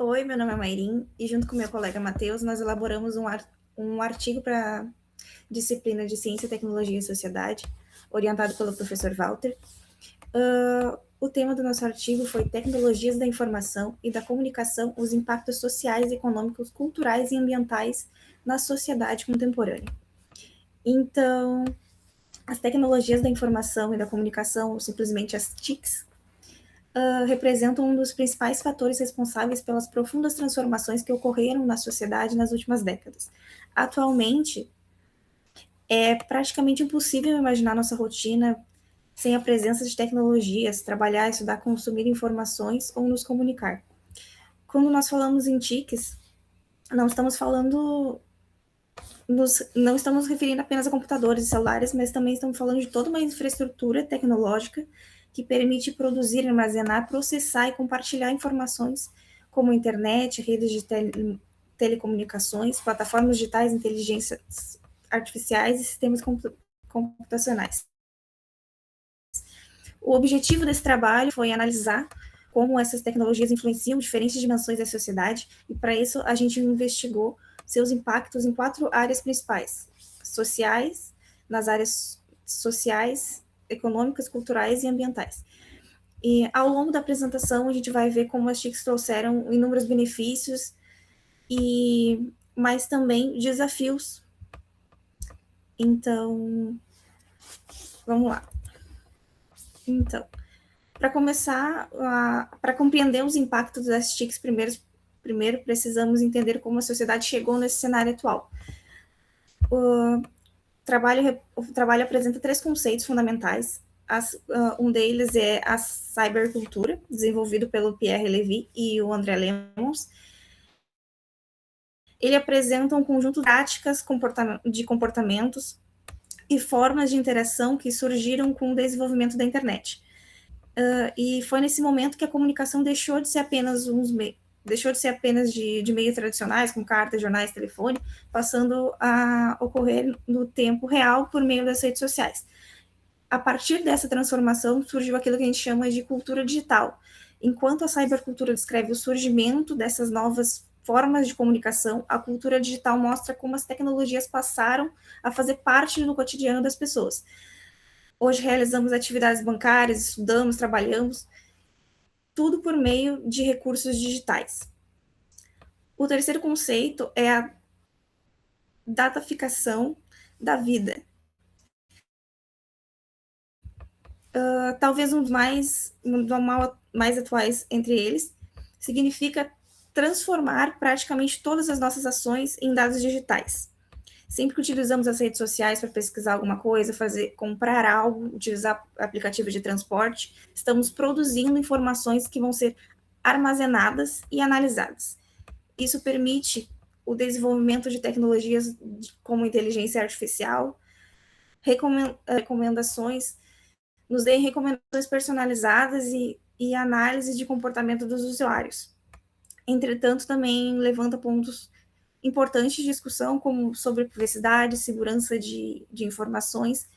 Oi, meu nome é Mairim e junto com meu colega Matheus nós elaboramos um artigo para disciplina de Ciência, Tecnologia e Sociedade, orientado pelo professor Walter. O tema do nosso artigo foi Tecnologias da Informação e da Comunicação, os impactos sociais, econômicos, culturais e ambientais na sociedade contemporânea. Então, as tecnologias da informação e da comunicação, ou simplesmente as TICs, representam um dos principais fatores responsáveis pelas profundas transformações que ocorreram na sociedade nas últimas décadas. Atualmente, é praticamente impossível imaginar nossa rotina sem a presença de tecnologias, trabalhar, estudar, consumir informações ou nos comunicar. Quando nós falamos em TICs, não estamos falando, não estamos referindo apenas a computadores e celulares, mas também estamos falando de toda uma infraestrutura tecnológica que permite produzir, armazenar, processar e compartilhar informações como internet, redes de telecomunicações, plataformas digitais, inteligências artificiais e sistemas computacionais. O objetivo desse trabalho foi analisar como essas tecnologias influenciam diferentes dimensões da sociedade, e para isso a gente investigou seus impactos em 4 áreas principais: sociais, nas áreas sociais, econômicas, culturais e ambientais. E ao longo da apresentação a gente vai ver como as TICs trouxeram inúmeros benefícios, mas também desafios. Então, vamos lá. Então, para começar, para compreender os impactos das TICs, primeiro precisamos entender como a sociedade chegou nesse cenário atual. O trabalho apresenta 3 conceitos fundamentais. Um deles é a cybercultura, desenvolvido pelo Pierre Levy e o André Lemons. Ele apresenta um conjunto de práticas de comportamentos e formas de interação que surgiram com o desenvolvimento da internet. E foi nesse momento que a comunicação deixou de ser apenas de meios tradicionais, como cartas, jornais, telefone, passando a ocorrer no tempo real por meio das redes sociais. A partir dessa transformação surgiu aquilo que a gente chama de cultura digital. Enquanto a cybercultura descreve o surgimento dessas novas formas de comunicação, a cultura digital mostra como as tecnologias passaram a fazer parte do cotidiano das pessoas. Hoje realizamos atividades bancárias, estudamos, trabalhamos, tudo por meio de recursos digitais. O terceiro conceito é a dataficação da vida. Talvez um dos mais atuais entre eles, significa transformar praticamente todas as nossas ações em dados digitais. Sempre que utilizamos as redes sociais para pesquisar alguma coisa, comprar algo, utilizar aplicativos de transporte, estamos produzindo informações que vão ser armazenadas e analisadas. Isso permite o desenvolvimento de tecnologias como inteligência artificial, recomendações, nos deem recomendações personalizadas e análise de comportamento dos usuários. Entretanto, também levanta pontos importantes de discussão, como sobre privacidade, segurança de informações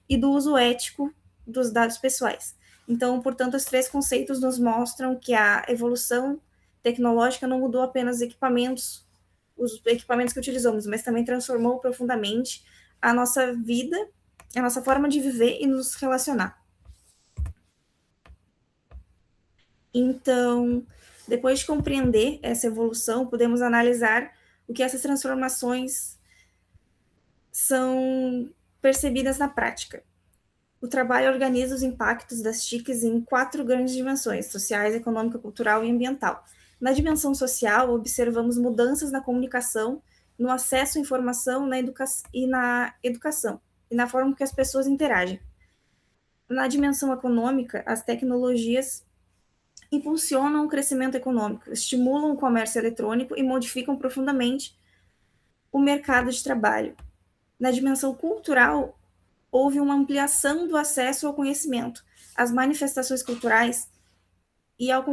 e do uso ético dos dados pessoais. Então, portanto, os 3 conceitos nos mostram que a evolução tecnológica não mudou apenas os equipamentos que utilizamos, mas também transformou profundamente a nossa vida, a nossa forma de viver e nos relacionar. Então, depois de compreender essa evolução, podemos analisar o que essas transformações são percebidas na prática. O trabalho organiza os impactos das TICs em 4 grandes dimensões: sociais, econômica, cultural e ambiental. Na dimensão social, observamos mudanças na comunicação, no acesso à informação e na educação, e na forma que as pessoas interagem. Na dimensão econômica, as tecnologias impulsionam o crescimento econômico, estimulam o comércio eletrônico e modificam profundamente o mercado de trabalho. Na dimensão cultural, houve uma ampliação do acesso ao conhecimento, às manifestações culturais e ao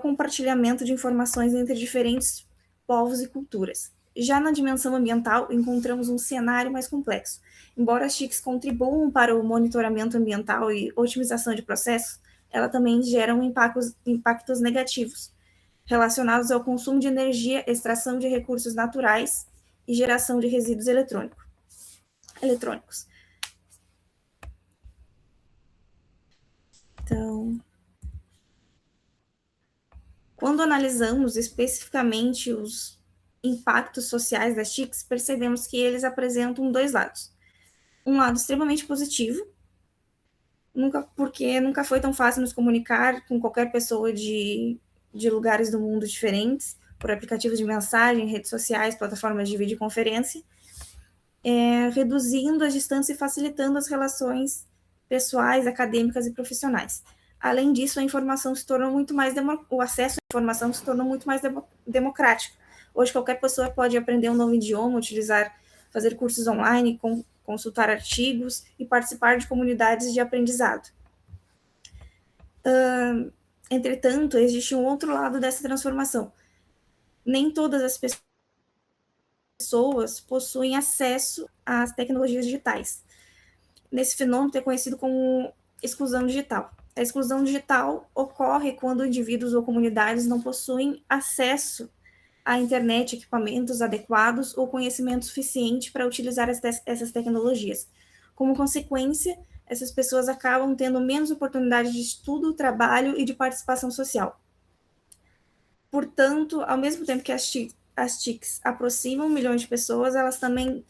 compartilhamento de informações entre diferentes povos e culturas. Já na dimensão ambiental, encontramos um cenário mais complexo. Embora as TICs contribuam para o monitoramento ambiental e otimização de processos, ela também geram impactos negativos. relacionados ao consumo de energia, extração de recursos naturais e geração de resíduos eletrônicos. Então, quando analisamos especificamente os impactos sociais das TICs, percebemos que eles apresentam dois lados. Um lado extremamente positivo, porque nunca foi tão fácil nos comunicar com qualquer pessoa de lugares do mundo diferentes, por aplicativos de mensagem, redes sociais, plataformas de videoconferência, reduzindo as distâncias e facilitando as relações pessoais, acadêmicas e profissionais. Além disso, a informação se tornou muito mais o acesso à informação se tornou muito mais democrático. Hoje qualquer pessoa pode aprender um novo idioma, fazer cursos online, consultar artigos e participar de comunidades de aprendizado. Entretanto, existe um outro lado dessa transformação. Nem todas as pessoas possuem acesso às tecnologias digitais. Nesse fenômeno é conhecido como exclusão digital. A exclusão digital ocorre quando indivíduos ou comunidades não possuem acesso à internet, equipamentos adequados ou conhecimento suficiente para utilizar essas tecnologias. Como consequência, essas pessoas acabam tendo menos oportunidade de estudo, trabalho e de participação social. Portanto, ao mesmo tempo que as TICs aproximam milhões de pessoas, elas também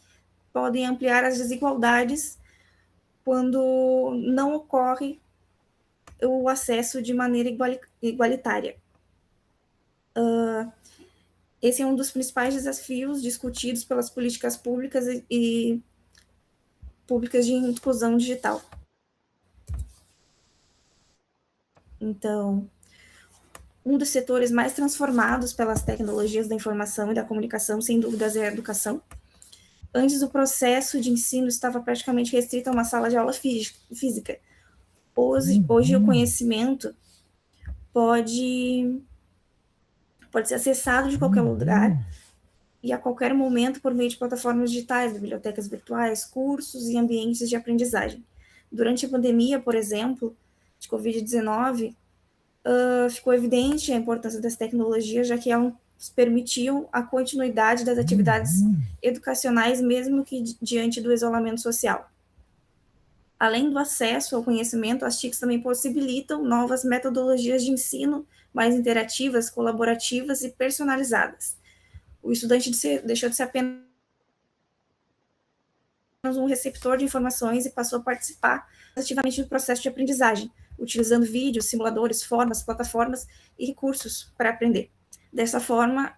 podem ampliar as desigualdades quando não ocorre o acesso de maneira igualitária. Esse é um dos principais desafios discutidos pelas políticas públicas e públicas de inclusão digital. Então, um dos setores mais transformados pelas tecnologias da informação e da comunicação, sem dúvidas, é a educação. Antes, o processo de ensino estava praticamente restrito a uma sala de aula física. Hoje o conhecimento pode ser acessado de qualquer lugar e a qualquer momento por meio de plataformas digitais, bibliotecas virtuais, cursos e ambientes de aprendizagem. Durante a pandemia, por exemplo, de Covid-19, ficou evidente a importância das tecnologias, já que elas permitiam a continuidade das atividades educacionais, mesmo que diante do isolamento social. Além do acesso ao conhecimento, as TICs também possibilitam novas metodologias de ensino mais interativas, colaborativas e personalizadas. O estudante deixou de ser apenas um receptor de informações e passou a participar ativamente do processo de aprendizagem, utilizando vídeos, simuladores, formas, plataformas e recursos para aprender. Dessa forma,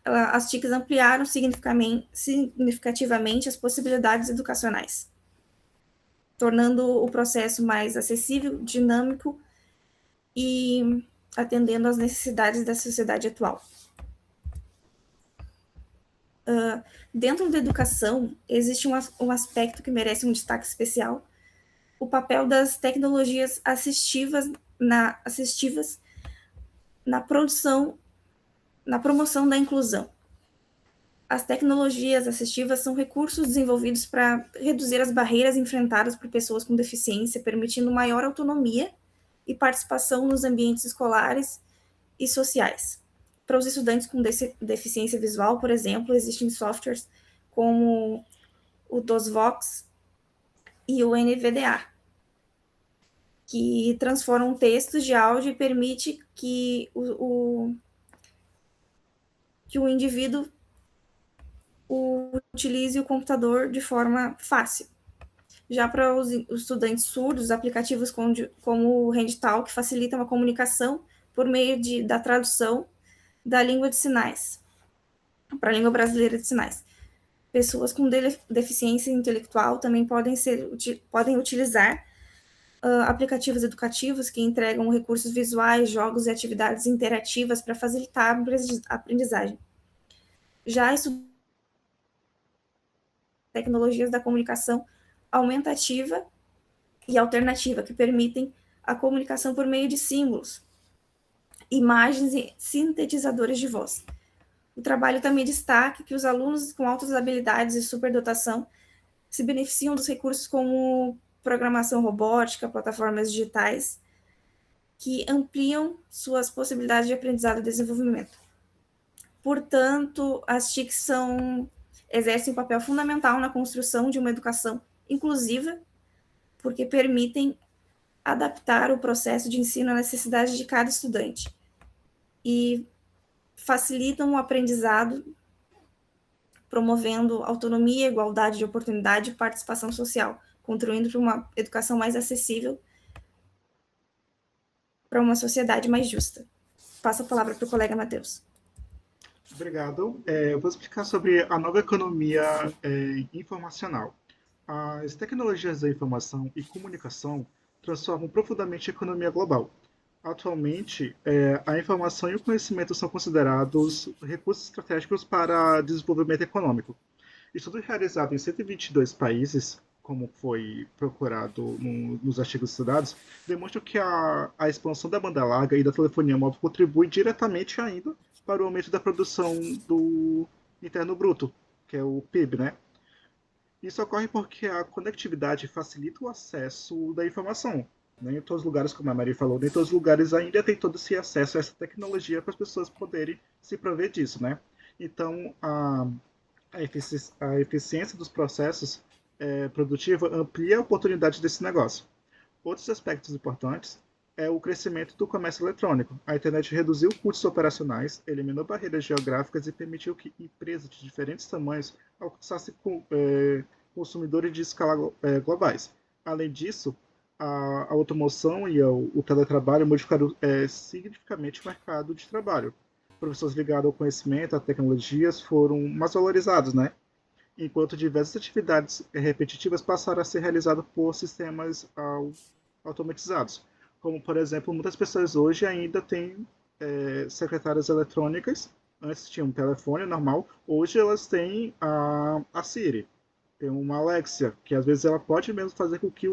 as TICs ampliaram significativamente as possibilidades educacionais, tornando o processo mais acessível, dinâmico e atendendo às necessidades da sociedade atual. Dentro da educação, existe um aspecto que merece um destaque especial: o papel das tecnologias assistivas na promoção da inclusão. As tecnologias assistivas são recursos desenvolvidos para reduzir as barreiras enfrentadas por pessoas com deficiência, permitindo maior autonomia e participação nos ambientes escolares e sociais. Para os estudantes com deficiência visual, por exemplo, existem softwares como o DOSVox e o NVDA, que transformam textos de áudio e permite que o indivíduo utilize o computador de forma fácil. Já para os estudantes surdos, aplicativos como o HandTalk facilitam a comunicação por meio da tradução da língua de sinais para a língua brasileira de sinais. Pessoas com deficiência intelectual também podem utilizar aplicativos educativos que entregam recursos visuais, jogos e atividades interativas para facilitar a aprendizagem. Já tecnologias da comunicação aumentativa e alternativa, que permitem a comunicação por meio de símbolos, imagens e sintetizadores de voz. O trabalho também destaca que os alunos com altas habilidades e superdotação se beneficiam dos recursos como programação robótica, plataformas digitais, que ampliam suas possibilidades de aprendizado e desenvolvimento. Portanto, as TICs exercem um papel fundamental na construção de uma educação inclusiva, porque permitem adaptar o processo de ensino à necessidade de cada estudante e facilitam o aprendizado, promovendo autonomia, igualdade de oportunidade e participação social, contribuindo para uma educação mais acessível para uma sociedade mais justa. Passo a palavra para o colega Matheus. Obrigado. Eu vou explicar sobre a nova economia informacional. As tecnologias da informação e comunicação transformam profundamente a economia global. Atualmente, a informação e o conhecimento são considerados recursos estratégicos para desenvolvimento econômico. Estudo realizado em 122 países, como foi procurado nos artigos estudados, demonstra que a expansão da banda larga e da telefonia móvel contribui diretamente ainda para o aumento da produção do interno bruto, que é o PIB, né? Isso ocorre porque a conectividade facilita o acesso da informação. Nem em todos os lugares, como a Maria falou, nem todos os lugares ainda tem todo esse acesso a essa tecnologia para as pessoas poderem se prover disso, né? Então, a eficiência dos processos produtivos amplia a oportunidade desse negócio. Outros aspectos importantes é o crescimento do comércio eletrônico. A internet reduziu custos operacionais, eliminou barreiras geográficas e permitiu que empresas de diferentes tamanhos alcançassem consumidores de escala globais. Além disso, a automoção e o teletrabalho modificaram significativamente o mercado de trabalho. Professores ligados ao conhecimento, a tecnologias foram mais valorizados, né? Enquanto diversas atividades repetitivas passaram a ser realizadas por sistemas automatizados. Como, por exemplo, muitas pessoas hoje ainda têm secretárias eletrônicas. Antes tinha um telefone normal, hoje elas têm a Siri. Tem uma Alexia, que às vezes ela pode mesmo fazer com que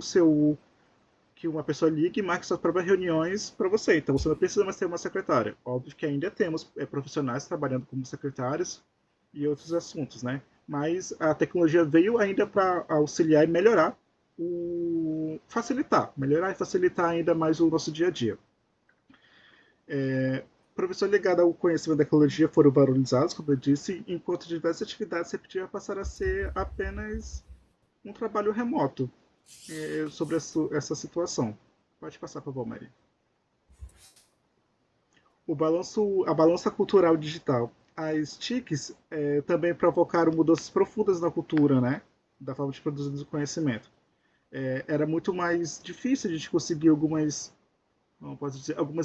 que uma pessoa ligue e marque suas próprias reuniões para você. Então você não precisa mais ter uma secretária. Óbvio que ainda temos profissionais trabalhando como secretários e outros assuntos, né? Mas a tecnologia veio ainda para auxiliar e melhorar melhorar e facilitar ainda mais o nosso dia a dia. Professores ligados ao conhecimento da tecnologia foram valorizados, como eu disse, enquanto diversas atividades repetitivas passaram a ser apenas um trabalho remoto sobre essa situação. Pode passar, por favor, Maria. A balança cultural digital. As TICs também provocaram mudanças profundas na cultura, né? Da forma de produzir conhecimento. Era muito mais difícil a gente conseguir algumas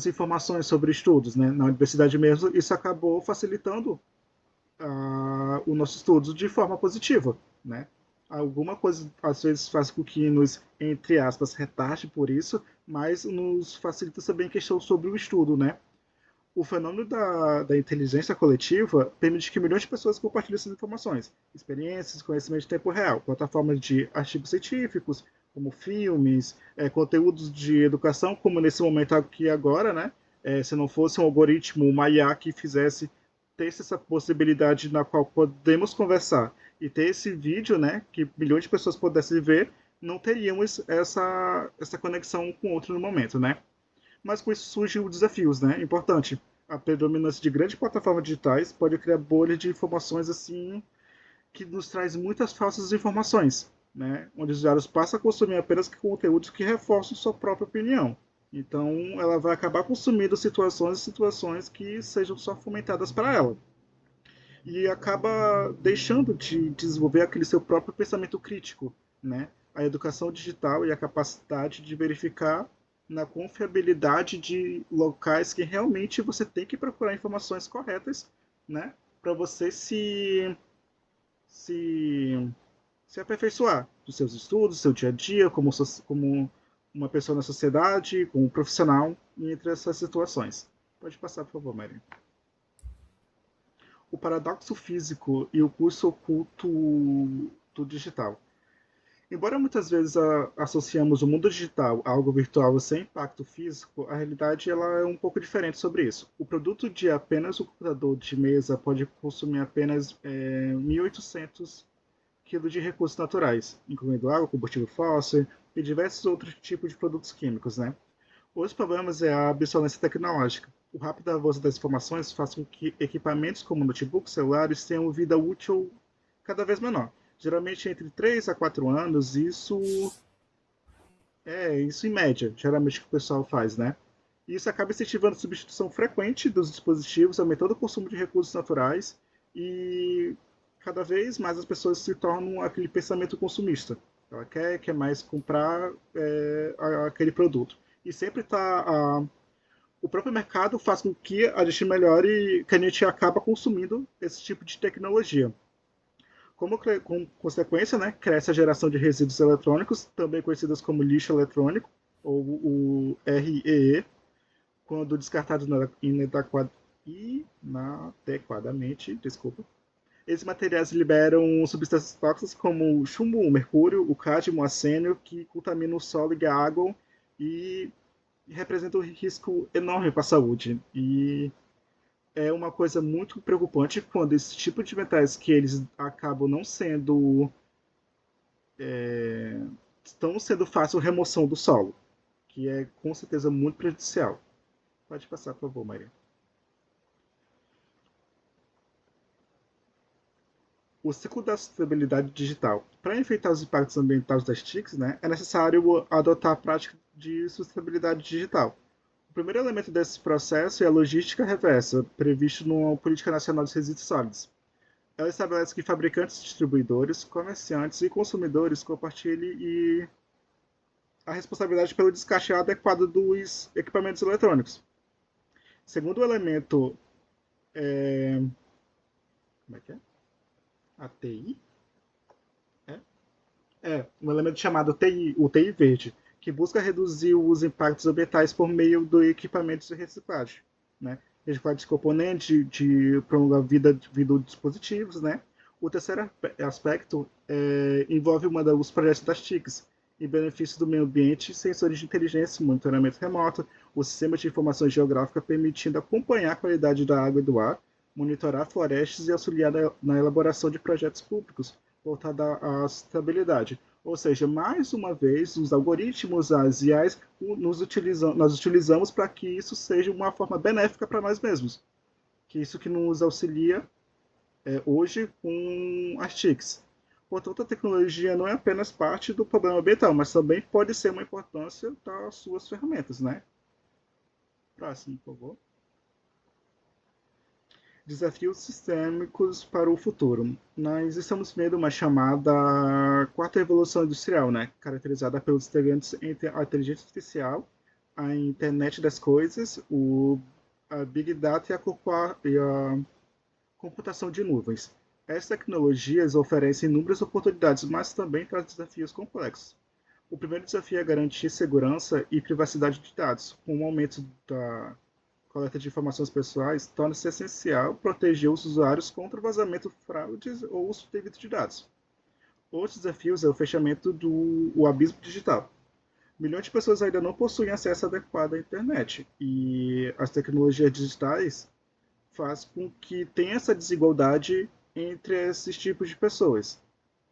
informações sobre estudos, né? Na universidade mesmo, isso acabou facilitando o nosso estudo de forma positiva, né? Alguma coisa às vezes faz com que nos, entre aspas, retarde por isso, mas nos facilita também a questão sobre o estudo, né? O fenômeno da inteligência coletiva permite que milhões de pessoas compartilhem essas informações, experiências, conhecimento em tempo real, plataformas de artigos científicos, como filmes, conteúdos de educação, como nesse momento aqui agora, né? Se não fosse um algoritmo, uma IA que ter essa possibilidade na qual podemos conversar e ter esse vídeo, né, que milhões de pessoas pudessem ver, não teríamos essa conexão com outro no momento, né? Mas com isso surgem os desafios, né? Importante. A predominância de grandes plataformas digitais pode criar bolhas de informações assim que nos traz muitas falsas informações, né? Onde os usuários passam a consumir apenas conteúdos que reforçam sua própria opinião. Então, ela vai acabar consumindo situações que sejam só fomentadas para ela. E acaba deixando de desenvolver aquele seu próprio pensamento crítico, né? A educação digital e a capacidade de verificar na confiabilidade de locais que realmente você tem que procurar informações corretas, né? Para você se aperfeiçoar dos seus estudos, do seu dia a dia, como uma pessoa na sociedade, como um profissional, entre essas situações. Pode passar, por favor, Mary. O paradoxo físico e o curso oculto do digital. Embora muitas vezes associamos o mundo digital a algo virtual sem impacto físico, a realidade ela é um pouco diferente sobre isso. O produto de apenas um computador de mesa pode consumir apenas 1.800 kg de recursos naturais, incluindo água, combustível fóssil e diversos outros tipos de produtos químicos, né? Os problemas é a obsolescência tecnológica. O rápido avanço das informações faz com que equipamentos como notebooks, celulares tenham vida útil cada vez menor. Geralmente entre 3 a 4 anos, isso em média, geralmente que o pessoal faz, né? E isso acaba incentivando a substituição frequente dos dispositivos, aumentando o consumo de recursos naturais e cada vez mais as pessoas se tornam aquele pensamento consumista. Ela quer mais comprar aquele produto. E sempre está o próprio mercado faz com que a gente melhore, que a gente acaba consumindo esse tipo de tecnologia. Com consequência, né, cresce a geração de resíduos eletrônicos, também conhecidos como lixo eletrônico, ou o REE, quando descartados inadequadamente, desculpa. Esses materiais liberam substâncias tóxicas como o chumbo, o mercúrio, o cádmio, o arsênio, que contaminam o solo e a água e representam um risco enorme para a saúde. E é uma coisa muito preocupante quando esse tipo de metais que eles acabam não sendo estão sendo fácil remoção do solo, que é com certeza muito prejudicial. Pode passar, por favor, Maria. O ciclo da sustentabilidade digital. Para enfrentar os impactos ambientais das TICs, né, é necessário adotar a prática de sustentabilidade digital. O primeiro elemento desse processo é a logística reversa, previsto na Política Nacional de Resíduos Sólidos. Ela estabelece que fabricantes, distribuidores, comerciantes e consumidores compartilhem a responsabilidade pelo descarte adequado dos equipamentos eletrônicos. Segundo o elemento, como é que é? A TI? Um elemento chamado TI, o TI verde, que busca reduzir os impactos ambientais por meio do equipamentos de reciclagem, né? Reciclagem de componentes, de prolongar a vida dos dispositivos, né? O terceiro aspecto envolve uma dos projetos das TICs, em benefício do meio ambiente, sensores de inteligência, monitoramento remoto, o sistema de informação geográfica permitindo acompanhar a qualidade da água e do ar, monitorar florestas e auxiliar na elaboração de projetos públicos voltados à sustentabilidade. Ou seja, mais uma vez, os algoritmos, as IAs, nós utilizamos para que isso seja uma forma benéfica para nós mesmos. Que isso que nos auxilia hoje com as TICs. Portanto, a tecnologia não é apenas parte do problema ambiental, mas também pode ser uma importância das suas ferramentas, né? Próximo, por favor. Desafios sistêmicos para o futuro. Nós estamos vendo uma chamada quarta revolução industrial, né? Caracterizada pelos integrantes entre a inteligência artificial, a internet das coisas, a Big Data e a computação de nuvens. Essas tecnologias oferecem inúmeras oportunidades, mas também trazem desafios complexos. O primeiro desafio é garantir segurança e privacidade de dados. Com o aumento da coleta de informações pessoais, torna-se essencial proteger os usuários contra o vazamento, fraudes ou uso indevido de dados. Outros desafios é o fechamento do abismo digital. Milhões de pessoas ainda não possuem acesso adequado à internet e as tecnologias digitais faz com que tenha essa desigualdade entre esses tipos de pessoas.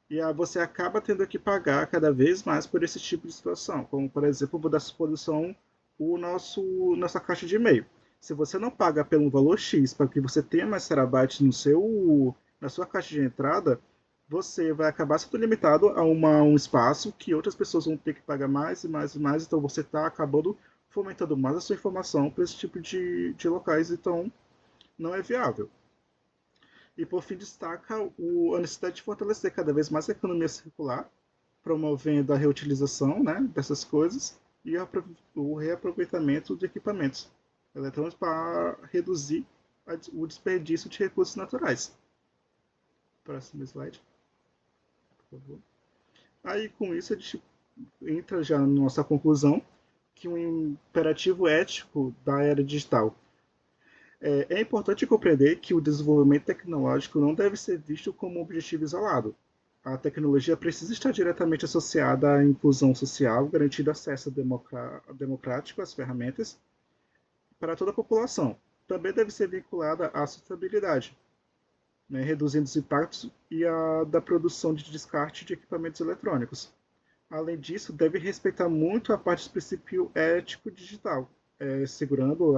E você acaba tendo que pagar cada vez mais por esse tipo de situação, como por exemplo, vou dar exposição nossa caixa de e-mail. Se você não paga pelo valor X para que você tenha mais terabytes na sua caixa de entrada, você vai acabar sendo limitado a um espaço que outras pessoas vão ter que pagar mais e mais e mais, então você está acabando fomentando mais a sua informação para esse tipo de locais, então não é viável. E por fim destaca a necessidade de fortalecer cada vez mais a economia circular, promovendo a reutilização, né, dessas coisas e o reaproveitamento de equipamentos eletrônicos para reduzir o desperdício de recursos naturais. Próximo slide, por favor. Aí com isso a gente entra já na nossa conclusão que um imperativo ético da era digital é importante compreender que o desenvolvimento tecnológico não deve ser visto como um objetivo isolado. A tecnologia precisa estar diretamente associada à inclusão social, garantindo acesso democrático às ferramentas para toda a população. Também deve ser vinculada à sustentabilidade, né, reduzindo os impactos da produção de descarte de equipamentos eletrônicos. Além disso, deve respeitar muito a parte do princípio ético digital, segurando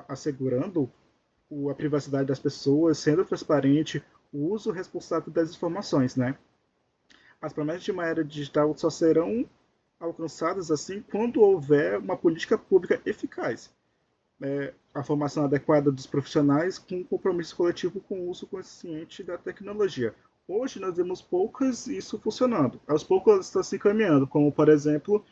assegurando a privacidade das pessoas, sendo transparente, o uso responsável das informações, né? As promessas de uma era digital só serão alcançadas assim quando houver uma política pública eficaz, a formação adequada dos profissionais com um compromisso coletivo com o uso consciente da tecnologia. Hoje nós vemos poucas isso funcionando. Aos poucos elas estão se encaminhando, como por exemplo,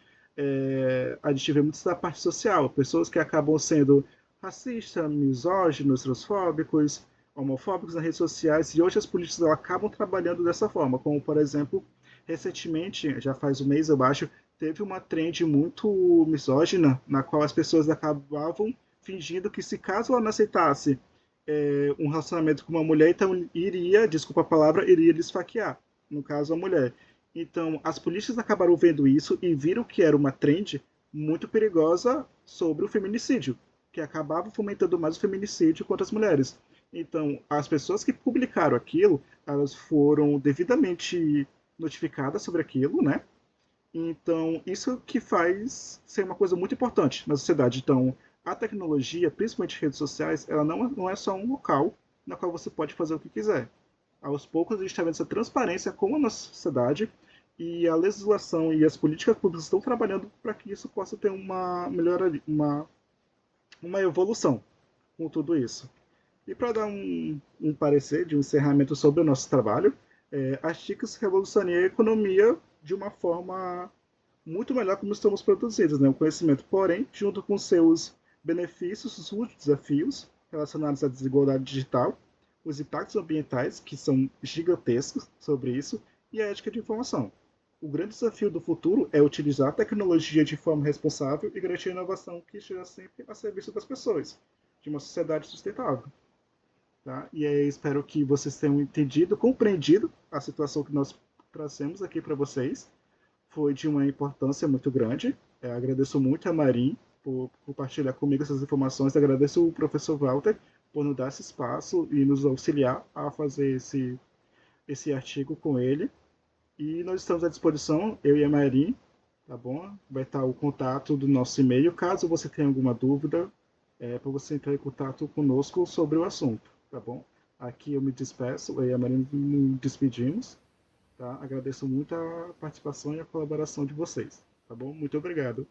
a gente vê muito da parte social, pessoas que acabam sendo racistas, misóginos, transfóbicos, homofóbicos nas redes sociais, e hoje as políticas acabam trabalhando dessa forma, como por exemplo, recentemente, já faz um mês eu acho, teve uma trend muito misógina, na qual as pessoas acabavam fingindo que se caso ela não aceitasse um relacionamento com uma mulher, então iria, desculpa a palavra, iria lhe esfaquear, no caso a mulher. Então, as polícias acabaram vendo isso e viram que era uma trend muito perigosa sobre o feminicídio, que acabava fomentando mais o feminicídio contra as mulheres. Então, as pessoas que publicaram aquilo, elas foram devidamente notificadas sobre aquilo, né? Então, isso que faz ser uma coisa muito importante na sociedade. Então, a tecnologia, principalmente redes sociais, ela não é só um local na qual você pode fazer o que quiser. Aos poucos, a gente está vendo essa transparência com a nossa sociedade e a legislação e as políticas públicas estão trabalhando para que isso possa ter uma melhora, uma evolução com tudo isso. E para dar um parecer de um encerramento sobre o nosso trabalho, as TICs revolucionariam a economia de uma forma muito melhor como estamos produzidos, né? O conhecimento, porém, junto com seus benefícios, os desafios relacionados à desigualdade digital, os impactos ambientais, que são gigantescos sobre isso, e a ética de informação. O grande desafio do futuro é utilizar a tecnologia de forma responsável e garantir a inovação que esteja sempre a serviço das pessoas, de uma sociedade sustentável. Tá? E aí espero que vocês tenham entendido, compreendido a situação que nós trazemos aqui para vocês. Foi de uma importância muito grande. Agradeço muito a Marim por compartilhar comigo essas informações. Agradeço o professor Walter por nos dar esse espaço e nos auxiliar a fazer esse artigo com ele. E nós estamos à disposição, eu e a Marim, tá bom? Vai estar o contato do nosso e-mail. Caso você tenha alguma dúvida, para você entrar em contato conosco sobre o assunto, tá bom? Aqui eu me despeço, eu e a Marim nos despedimos. Tá? Agradeço muito a participação e a colaboração de vocês. Tá bom? Muito obrigado.